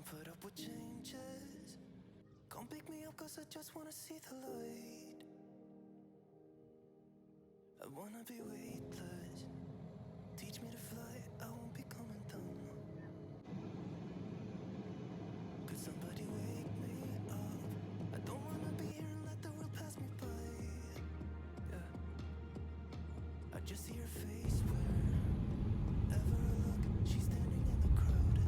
Can't put up with changes. Come pick me up cause I just wanna see the light. I wanna be weightless. Teach me to fly, I won't be coming down. Could somebody wake me up? I don't wanna be here and let the world pass me by. Yeah, I just see her face wherever I look. She's standing in the crowd.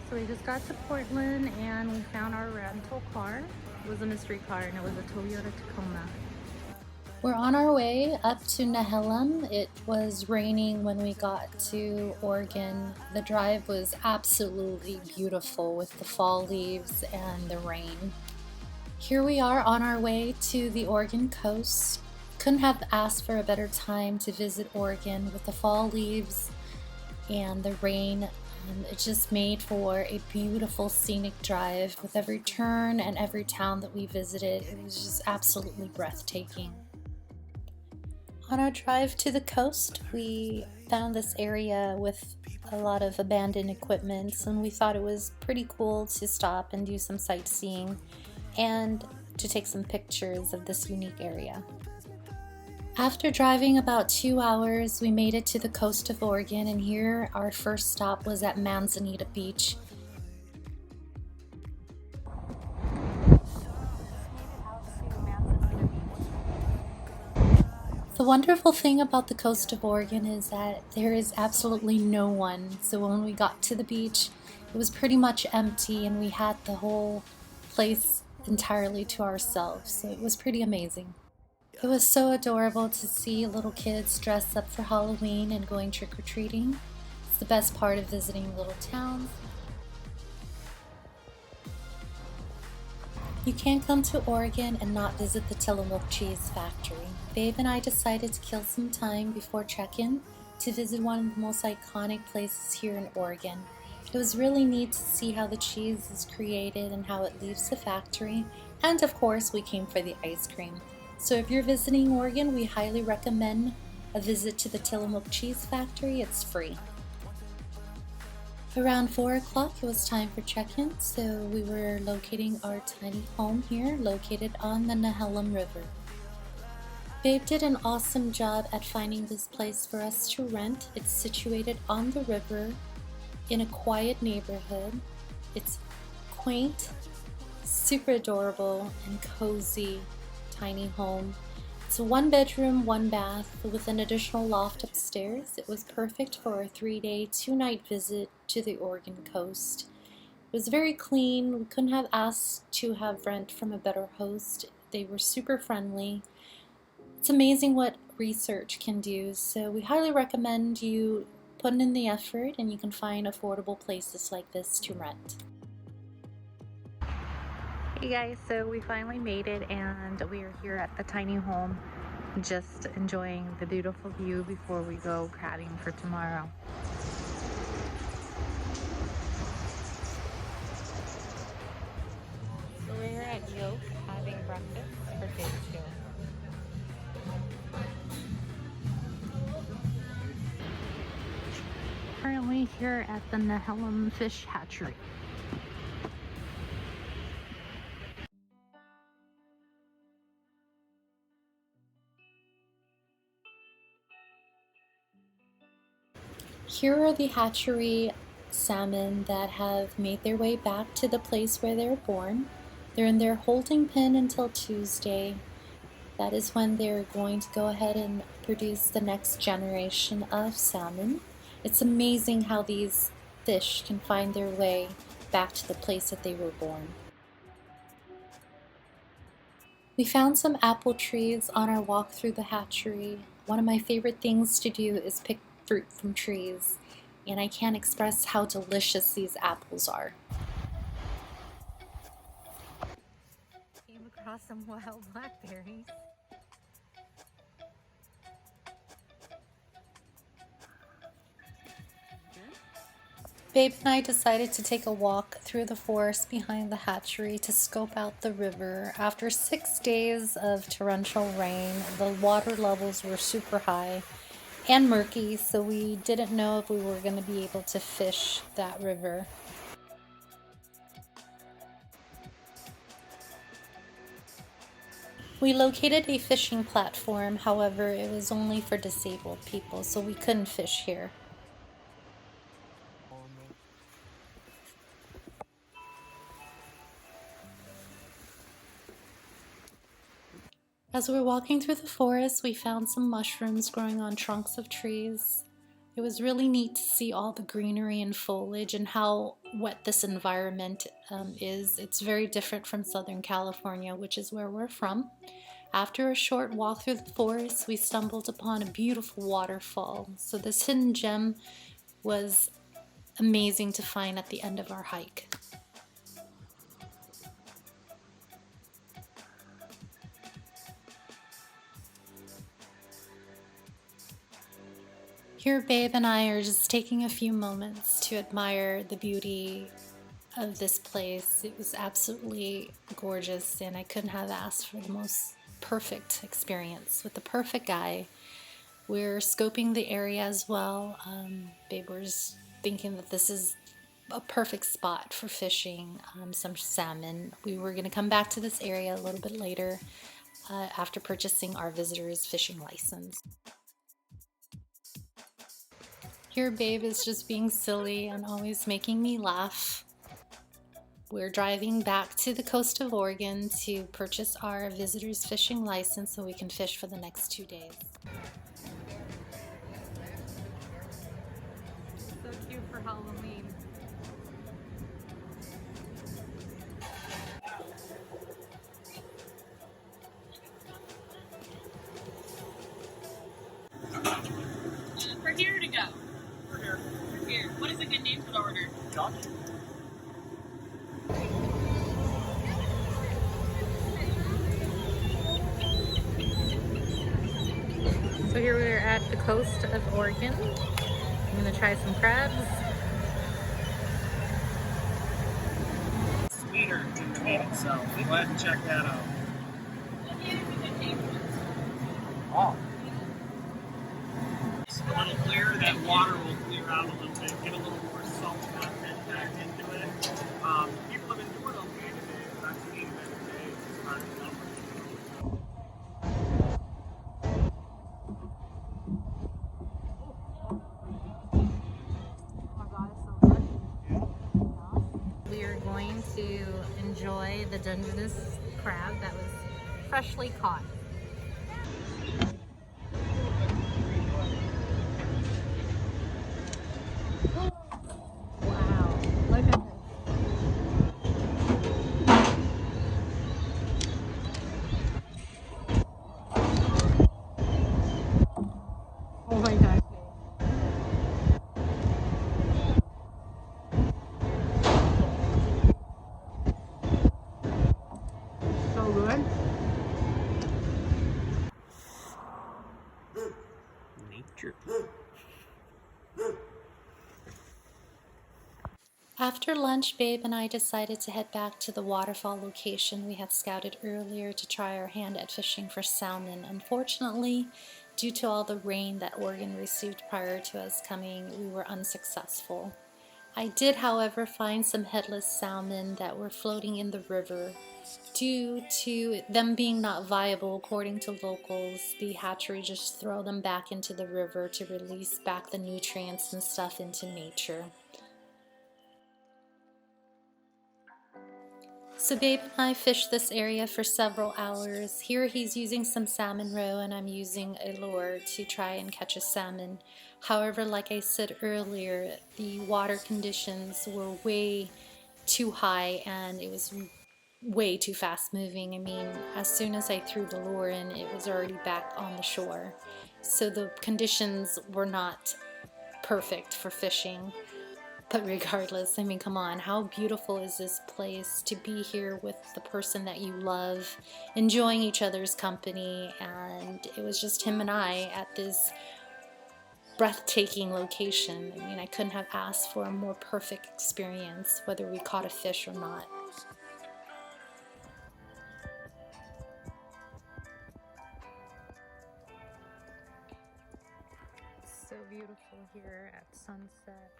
So we just got to Portland and we found our rental car. It was a mystery car and it was a Toyota Tacoma. We're on our way up to Nehalem. It was raining when we got to Oregon. The drive was absolutely beautiful with the fall leaves and the rain. Here we are on our way to the Oregon coast. Couldn't have asked for a better time to visit Oregon with the fall leaves and the rain. It just made for a beautiful scenic drive with every turn and every town that we visited. It was just absolutely breathtaking. On our drive to the coast, we found this area with a lot of abandoned equipment, and we thought it was pretty cool to stop and do some sightseeing and to take some pictures of this unique area. After driving about 2 hours, we made it to the coast of Oregon, and here our first stop was at Manzanita Beach. The wonderful thing about the coast of Oregon is that there is absolutely no one. So when we got to the beach, it was pretty much empty and we had the whole place entirely to ourselves. So it was pretty amazing. It was so adorable to see little kids dress up for Halloween and going trick-or-treating. It's the best part of visiting little towns. You can't come to Oregon and not visit the Tillamook cheese factory. Babe and I decided to kill some time before check-in to visit one of the most iconic places here in Oregon. It was really neat to see how the cheese is created and how it leaves the factory, and of course we came for the ice cream. So if you're visiting Oregon, we highly recommend a visit to the Tillamook cheese factory. It's free. Around 4 o'clock, it was time for check-in, so we were locating our tiny home here, located on the Nehalem River. Babe did an awesome job at finding this place for us to rent. It's situated on the river in a quiet neighborhood. It's quaint, super adorable, and cozy tiny home. It's a 1-bedroom, 1-bath with an additional loft upstairs. It was perfect for a 3-day, 2-night visit to the Oregon coast. It was very clean. We couldn't have asked to have rent from a better host. They were super friendly. It's amazing what research can do, so we highly recommend you putting in the effort and you can find affordable places like this to rent. Hey guys, so we finally made it and we are here at the tiny home just enjoying the beautiful view before we go crabbing for tomorrow. So we're here at Yoke having breakfast for phase 2. Currently here at the Nehalem Fish Hatchery. Here are the hatchery salmon that have made their way back to the place where they were born. They're in their holding pen until Tuesday. That is when they're going to go ahead and produce the next generation of salmon. It's amazing how these fish can find their way back to the place that they were born. We found some apple trees on our walk through the hatchery. One of my favorite things to do is pick fruit from trees, and I can't express how delicious these apples are. Came across some wild blackberries. Babe and I decided to take a walk through the forest behind the hatchery to scope out the river. After 6 days of torrential rain, the water levels were super high, and murky, so we didn't know if we were going to be able to fish that river. We located a fishing platform, however, it was only for disabled people, so we couldn't fish here. As we were walking through the forest, we found some mushrooms growing on trunks of trees. It was really neat to see all the greenery and foliage and how wet this environment is. It's very different from Southern California, which is where we're from. After a short walk through the forest, we stumbled upon a beautiful waterfall. So this hidden gem was amazing to find at the end of our hike. Here, Babe and I are just taking a few moments to admire the beauty of this place. It was absolutely gorgeous, and I couldn't have asked for the most perfect experience with the perfect guy. We're scoping the area as well. Babe was thinking that this is a perfect spot for fishing some salmon. We were going to come back to this area a little bit later after purchasing our visitor's fishing license. Here, Babe is just being silly and always making me laugh. We're driving back to the coast of Oregon to purchase our visitor's fishing license so we can fish for the next 2 days. So cute for Halloween. For here to go. For here. For here. What is a good name for the order? Josh. So here we are at the coast of Oregon. I'm gonna try some crabs. Sweeter than the meat itself. Go ahead and check that out. What is a good name for this? Oh. It's a little clearer. That water will clear out a little bit, get a little more salt content back into it. People have been doing okay today, but I've seen it today. It's hard to know. We are going to enjoy the Dungeness crab that was freshly caught. Wow, look at this. Oh my gosh. So good. Nature. After lunch, Babe and I decided to head back to the waterfall location we had scouted earlier to try our hand at fishing for salmon. Unfortunately, due to all the rain that Oregon received prior to us coming, we were unsuccessful. I did, however, find some headless salmon that were floating in the river. Due to them being not viable, according to locals, the hatchery just throw them back into the river to release back the nutrients and stuff into nature. So Babe and I fished this area for several hours. Here he's using some salmon roe and I'm using a lure to try and catch a salmon. However, like I said earlier, the water conditions were way too high and it was way too fast moving. I mean, as soon as I threw the lure in, it was already back on the shore. So the conditions were not perfect for fishing. But regardless, I mean, come on, how beautiful is this place to be here with the person that you love, enjoying each other's company, and it was just him and I at this breathtaking location. I mean, I couldn't have asked for a more perfect experience, whether we caught a fish or not. so beautiful here at sunset.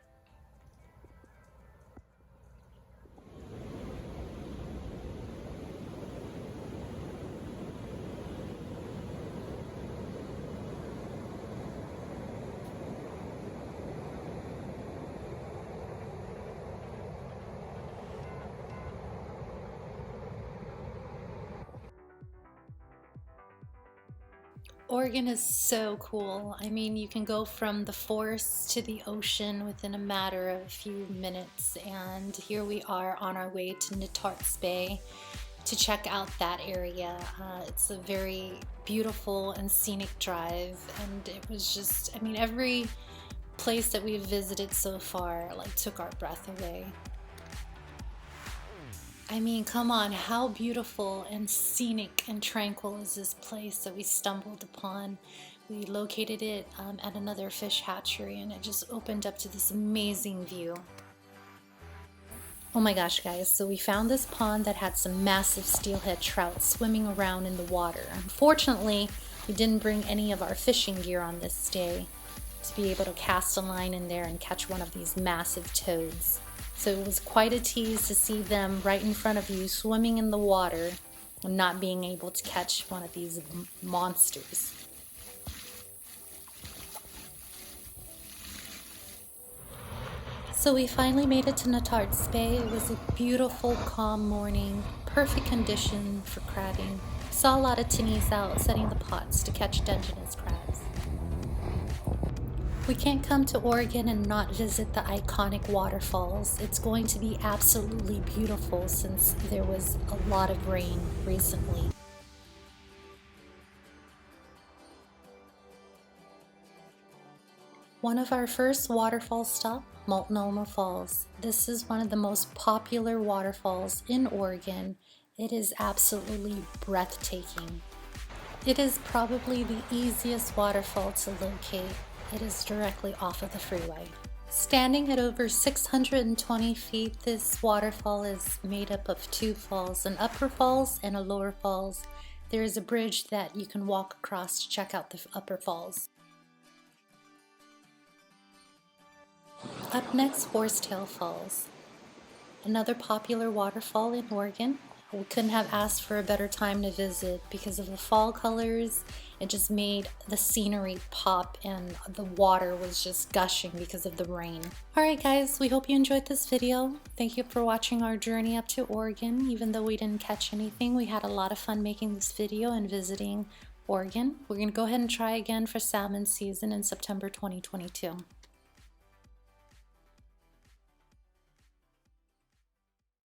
Oregon is so cool. I mean, you can go from the forest to the ocean within a matter of a few minutes, and here we are on our way to Natarts Bay to check out that area. It's a very beautiful and scenic drive, and it was just, I mean, every place that we've visited so far like took our breath away. I mean, come on, how beautiful and scenic and tranquil is this place that we stumbled upon. We located it at another fish hatchery, and it just opened up to this amazing view. Oh my gosh, guys, so we found this pond that had some massive steelhead trout swimming around in the water. Unfortunately, we didn't bring any of our fishing gear on this day to be able to cast a line in there and catch one of these massive toads. So it was quite a tease to see them right in front of you swimming in the water and not being able to catch one of these monsters. So we finally made it to Natarts Bay. It was a beautiful, calm morning, perfect condition for crabbing. Saw a lot of tinnies out setting the pots to catch Dungeness crabs. We can't come to Oregon and not visit the iconic waterfalls. It's going to be absolutely beautiful since there was a lot of rain recently. One of our first waterfall stop, Multnomah Falls. This is one of the most popular waterfalls in Oregon. It is absolutely breathtaking. It is probably the easiest waterfall to locate. It is directly off of the freeway. Standing at over 620 feet, this waterfall is made up of two falls, an upper falls and a lower falls. There is a bridge that you can walk across to check out the upper falls. Up next, Horsetail Falls, another popular waterfall in Oregon. We couldn't have asked for a better time to visit because of the fall colors. It just made the scenery pop, and the water was just gushing because of the rain. Alright guys, we hope you enjoyed this video. Thank you for watching our journey up to Oregon. Even though we didn't catch anything, we had a lot of fun making this video and visiting Oregon. We're going to go ahead and try again for salmon season in September 2022.